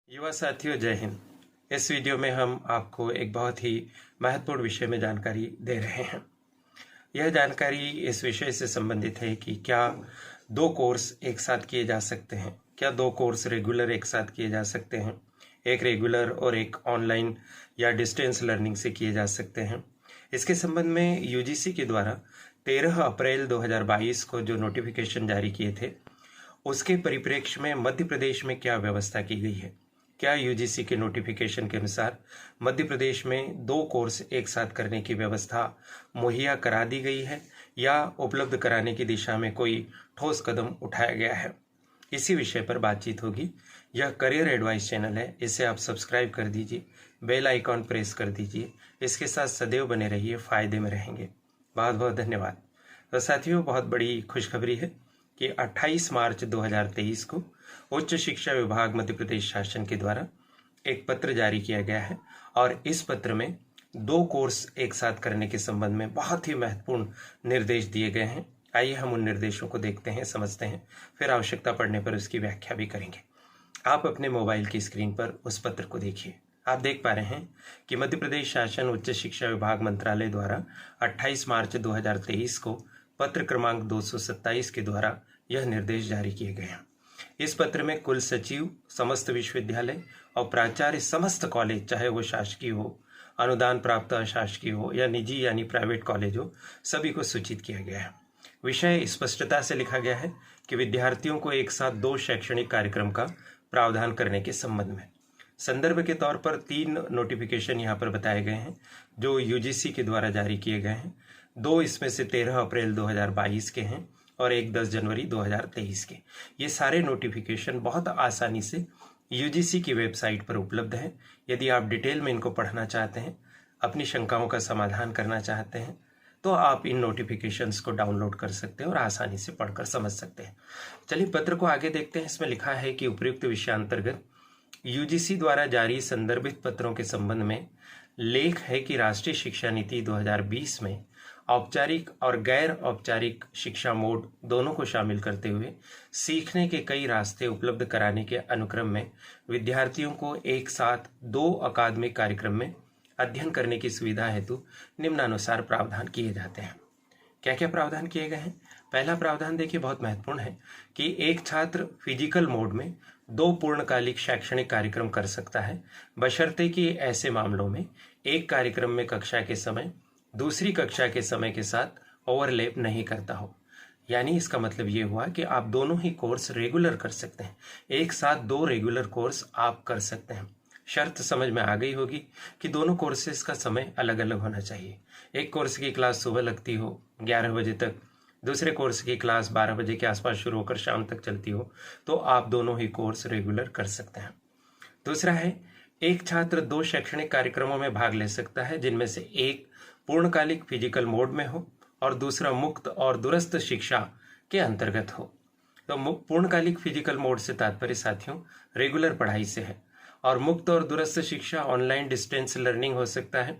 युवा साथियों, जय हिंद। इस वीडियो में हम आपको एक बहुत ही महत्वपूर्ण विषय में जानकारी दे रहे हैं। यह जानकारी इस विषय से संबंधित है कि क्या दो कोर्स एक साथ किए जा सकते हैं, क्या दो कोर्स रेगुलर एक साथ किए जा सकते हैं, एक रेगुलर और एक ऑनलाइन या डिस्टेंस लर्निंग से किए जा सकते हैं। इसके संबंध में यूजीसी के द्वारा 13 अप्रैल 2022 को जो नोटिफिकेशन जारी किए थे, उसके परिप्रेक्ष्य में मध्य प्रदेश में क्या व्यवस्था की गई है। क्या यूजीसी के नोटिफिकेशन के अनुसार मध्य प्रदेश में दो कोर्स एक साथ करने की व्यवस्था मुहैया करा दी गई है या उपलब्ध कराने की दिशा में कोई ठोस कदम उठाया गया है। इसी विषय पर बातचीत होगी। यह करियर एडवाइस चैनल है, इसे आप सब्सक्राइब कर दीजिए, बेल आइकॉन प्रेस कर दीजिए। इसके साथ सदैव बने रहिए, फायदे में रहेंगे। बहुत बहुत धन्यवाद। तो साथियों, बहुत बड़ी खुशखबरी है कि 28 मार्च 2023 को उच्च शिक्षा विभाग मध्य प्रदेश शासन के द्वारा एक पत्र जारी किया गया है और इस पत्र में दो कोर्स एक साथ करने के संबंध में बहुत ही महत्वपूर्ण निर्देश दिए गए हैं। आइए हम उन निर्देशों को देखते हैं, समझते हैं, फिर आवश्यकता पड़ने पर उसकी व्याख्या भी करेंगे। आप अपने मोबाइल की स्क्रीन पर उस पत्र को देखिए। आप देख पा रहे हैं कि मध्य प्रदेश शासन उच्च शिक्षा विभाग मंत्रालय द्वारा 28 मार्च 2023 को पत्र क्रमांक 227 के द्वारा यह निर्देश जारी किए गए हैं। इस पत्र में कुल सचिव, समस्त विश्वविद्यालय और प्राचार्य समस्त कॉलेज, चाहे वो शासकीय हो, अनुदान प्राप्त अशासकीय हो या निजी यानी प्राइवेट कॉलेज हो, सभी को सूचित किया गया है। विषय स्पष्टता से लिखा गया है कि विद्यार्थियों को एक साथ दो शैक्षणिक कार्यक्रम का प्रावधान करने के संबंध में संदर्भ के तौर पर 3 नोटिफिकेशन यहाँ पर बताए गए हैं जो यूजीसी के द्वारा जारी किए गए हैं। 2 इसमें से 13 अप्रैल 2022 के हैं और एक 10 जनवरी 2023 के। ये सारे नोटिफिकेशन बहुत आसानी से यूजीसी की वेबसाइट पर उपलब्ध हैं। यदि आप डिटेल में इनको पढ़ना चाहते हैं, अपनी शंकाओं का समाधान करना चाहते हैं, तो आप इन नोटिफिकेशंस को डाउनलोड कर सकते हैं और आसानी से पढ़कर समझ सकते हैं। चलिए पत्र को आगे देखते हैं। इसमें लिखा है कि उपयुक्त विषयांतर्गत यूजीसी द्वारा जारी संदर्भित पत्रों के संबंध में लेख है कि राष्ट्रीय शिक्षा नीति 2020 में औपचारिक और गैर औपचारिक शिक्षा मोड दोनों को शामिल करते हुए सीखने के कई रास्ते उपलब्ध कराने के अनुक्रम में विद्यार्थियों को एक साथ 2 अकादमिक कार्यक्रम में अध्ययन करने की सुविधा हेतु निम्नानुसार प्रावधान किए जाते हैं। क्या क्या प्रावधान किए गए हैं? पहला प्रावधान देखिए, बहुत महत्वपूर्ण है कि एक छात्र फिजिकल मोड में 2 पूर्णकालिक शैक्षणिक कार्यक्रम कर सकता है, बशर्ते कि ऐसे मामलों में एक कार्यक्रम में कक्षा के समय दूसरी कक्षा के समय के साथ ओवरलैप नहीं करता हो। यानी इसका मतलब ये हुआ कि आप दोनों ही कोर्स रेगुलर कर सकते हैं, एक साथ 2 रेगुलर कोर्स आप कर सकते हैं। शर्त समझ में आ गई होगी कि दोनों कोर्सेज का समय अलग अलग होना चाहिए। एक कोर्स की क्लास सुबह लगती हो 11 बजे तक, दूसरे कोर्स की क्लास 12 बजे के आसपास शुरू होकर शाम तक चलती हो, तो आप दोनों ही कोर्स रेगुलर कर सकते हैं। दूसरा है, एक छात्र 2 शैक्षणिक कार्यक्रमों में भाग ले सकता है, जिनमें से एक पूर्णकालिक फिजिकल मोड में हो और दूसरा मुक्त और दूरस्थ शिक्षा के अंतर्गत हो। तो पूर्णकालिक फिजिकल मोड से तात्पर्य साथियों रेगुलर पढ़ाई से है और मुक्त और दूरस्थ शिक्षा ऑनलाइन डिस्टेंस लर्निंग हो सकता है,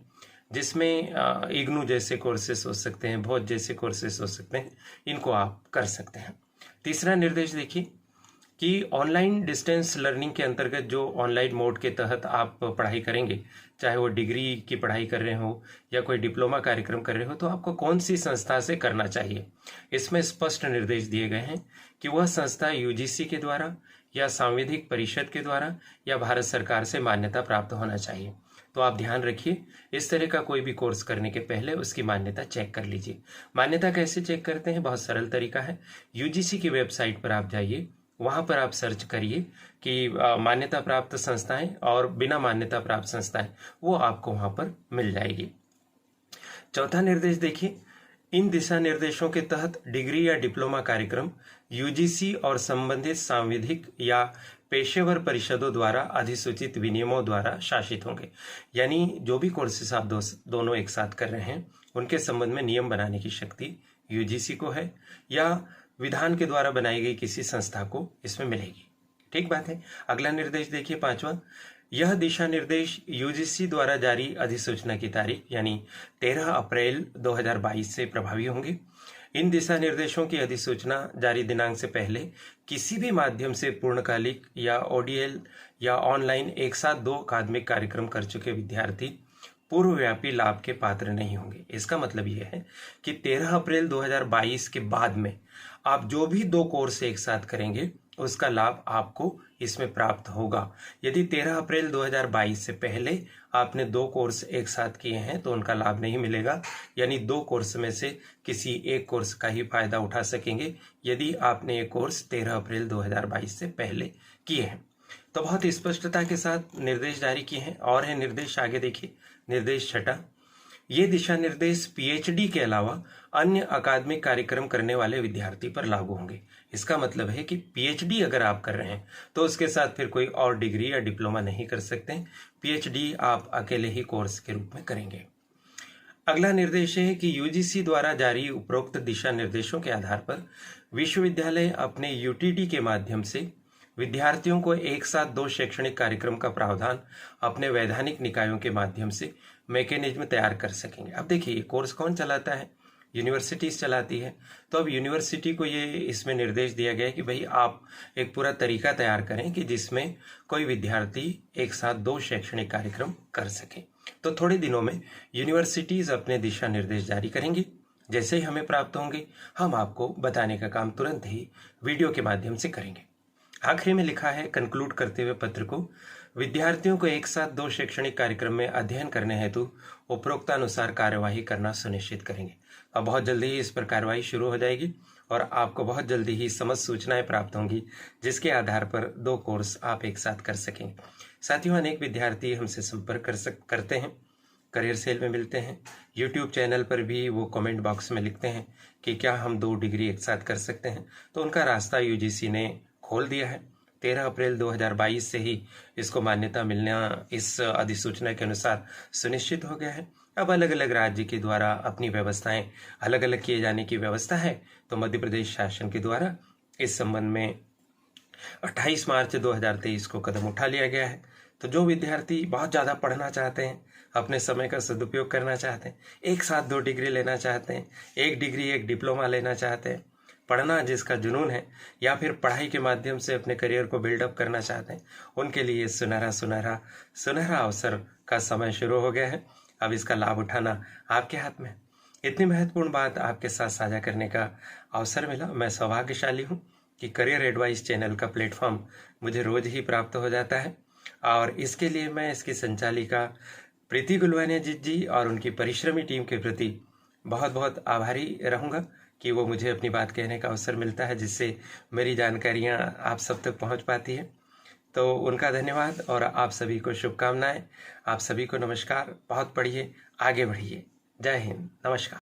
जिसमें इग्नू जैसे कोर्सेस हो सकते हैं, भोज जैसे कोर्सेस हो सकते हैं, इनको आप कर सकते हैं। तीसरा निर्देश देखिए कि ऑनलाइन डिस्टेंस लर्निंग के अंतर्गत जो ऑनलाइन मोड के तहत आप पढ़ाई करेंगे, चाहे वो डिग्री की पढ़ाई कर रहे हो या कोई डिप्लोमा कार्यक्रम कर रहे हो, तो आपको कौन सी संस्था से करना चाहिए। इसमें स्पष्ट निर्देश दिए गए हैं कि वह संस्था यूजीसी के द्वारा या सांविधिक परिषद के द्वारा या भारत सरकार से मान्यता प्राप्त होना चाहिए। तो आप ध्यान रखिए, इस तरह का कोई भी कोर्स करने के पहले उसकी मान्यता चेक कर लीजिए। मान्यता कैसे चेक करते हैं? बहुत सरल तरीका है। यूजीसी की वेबसाइट पर आप जाइए, वहां पर आप सर्च करिए कि मान्यता प्राप्त संस्थाएं और बिना मान्यता प्राप्त संस्थाएं, वो आपको वहां पर मिल जाएगी। चौथा निर्देश देखिए, इन दिशा निर्देशों के तहत डिग्री या डिप्लोमा कार्यक्रम यूजीसी और संबंधित सांविधिक या पेशेवर परिषदों द्वारा अधिसूचित विनियमों द्वारा शासित होंगे। यानी जो भी कोर्सेस आप दोनों एक साथ कर रहे हैं, उनके संबंध में नियम बनाने की शक्ति यूजीसी को है या विधान के द्वारा बनाई गई किसी संस्था को इसमें मिलेगी। ठीक बात है। अगला निर्देश देखिए, 5वां, यह दिशा निर्देश यूजीसी द्वारा जारी अधिसूचना की तारीख यानी 13 अप्रैल 2022 से प्रभावी होंगे। इन दिशा निर्देशों की अधिसूचना जारी दिनांक से पहले किसी भी माध्यम से पूर्णकालिक या ओडीएल या ऑनलाइन एक साथ 2 अकादमिक कार्यक्रम कर चुके विद्यार्थी पूर्वव्यापी लाभ के पात्र नहीं होंगे। इसका मतलब यह है कि 13 अप्रैल 2022 के बाद में आप जो भी 2 कोर्स एक साथ करेंगे उसका लाभ आपको इसमें प्राप्त होगा। यदि 13 अप्रैल 2022 से पहले आपने 2 कोर्स एक साथ किए हैं तो उनका लाभ नहीं मिलेगा, यानी 2 कोर्स में से किसी एक कोर्स का ही फायदा उठा सकेंगे यदि आपने ये कोर्स 13 अप्रैल 2022 से पहले किए हैं। तो बहुत स्पष्टता के साथ निर्देश जारी किए हैं। और है निर्देश, आगे देखिए निर्देश 6, ये दिशा निर्देश पीएचडी के अलावा अन्य अकादमिक कार्यक्रम करने वाले विद्यार्थी पर लागू होंगे। इसका मतलब है कि पीएचडी अगर आप कर रहे हैं तो उसके साथ फिर कोई और डिग्री या डिप्लोमा नहीं कर सकते। पीएचडी आप अकेले ही कोर्स के रूप में करेंगे। अगला निर्देश है कि यूजीसी द्वारा जारी उपरोक्त दिशा निर्देशों के आधार पर विश्वविद्यालय अपने यूटीटी के माध्यम से विद्यार्थियों को एक साथ 2 शैक्षणिक कार्यक्रम का प्रावधान अपने वैधानिक निकायों के माध्यम से मैकेनिज्म तैयार कर सकेंगे। अब देखिए कोर्स कौन चलाता है? यूनिवर्सिटीज चलाती है। तो अब यूनिवर्सिटी को ये इसमें निर्देश दिया गया है कि भाई आप एक पूरा तरीका तैयार करें कि जिसमें कोई विद्यार्थी एक साथ 2 शैक्षणिक कार्यक्रम कर सके। तो थोड़े दिनों में यूनिवर्सिटीज अपने दिशा निर्देश जारी करेंगी। जैसे ही हमें प्राप्त होंगे हम आपको बताने का काम तुरंत ही वीडियो के माध्यम से करेंगे। आखिरी में लिखा है कंक्लूड करते हुए पत्र को, विद्यार्थियों को एक साथ 2 शैक्षणिक कार्यक्रम में अध्ययन करने हेतु उपरोक्तानुसार कार्यवाही करना सुनिश्चित करेंगे। अब बहुत जल्दी ही इस पर कार्रवाई शुरू हो जाएगी और आपको बहुत जल्दी ही समस्त सूचनाएं प्राप्त होंगी जिसके आधार पर 2 कोर्स आप एक साथ कर सकेंगे। साथियों, अनेक विद्यार्थी हमसे संपर्क करते हैं, करियर सेल में मिलते हैं, यूट्यूब चैनल पर भी वो कमेंट बॉक्स में लिखते हैं कि क्या हम 2 डिग्री एक साथ कर सकते हैं। तो उनका रास्ता यूजीसी ने खोल दिया है। 13 अप्रैल 2022 से ही इसको मान्यता मिलना इस अधिसूचना के अनुसार सुनिश्चित हो गया है। अब अलग अलग राज्य के द्वारा अपनी व्यवस्थाएं अलग अलग किए जाने की व्यवस्था है। तो मध्य प्रदेश शासन के द्वारा इस संबंध में 28 मार्च 2023 को कदम उठा लिया गया है। तो जो विद्यार्थी बहुत ज़्यादा पढ़ना चाहते हैं, अपने समय का सदुपयोग करना चाहते हैं, एक साथ 2 डिग्री लेना चाहते हैं, 1 डिग्री 1 डिप्लोमा लेना चाहते हैं, पढ़ना जिसका जुनून है या फिर पढ़ाई के माध्यम से अपने करियर को बिल्डअप करना चाहते हैं, उनके लिए सुनहरा अवसर का समय शुरू हो गया है। अब इसका लाभ उठाना आपके हाथ में। इतनी महत्वपूर्ण बात आपके साथ साझा करने का अवसर मिला। मैं सौभाग्यशाली हूँ कि करियर एडवाइस चैनल का प्लेटफॉर्म मुझे रोज ही प्राप्त हो जाता है और इसके लिए मैं इसकी संचालिका प्रीति गुलवानिया जी और उनकी परिश्रमी टीम के प्रति बहुत बहुत आभारी रहूँगा कि वो मुझे अपनी बात कहने का अवसर मिलता है, जिससे मेरी जानकारियाँ आप सब तक पहुँच पाती है। तो उनका धन्यवाद और आप सभी को शुभकामनाएं। आप सभी को नमस्कार। बहुत पढ़िए, आगे बढ़िए। जय हिंद, नमस्कार।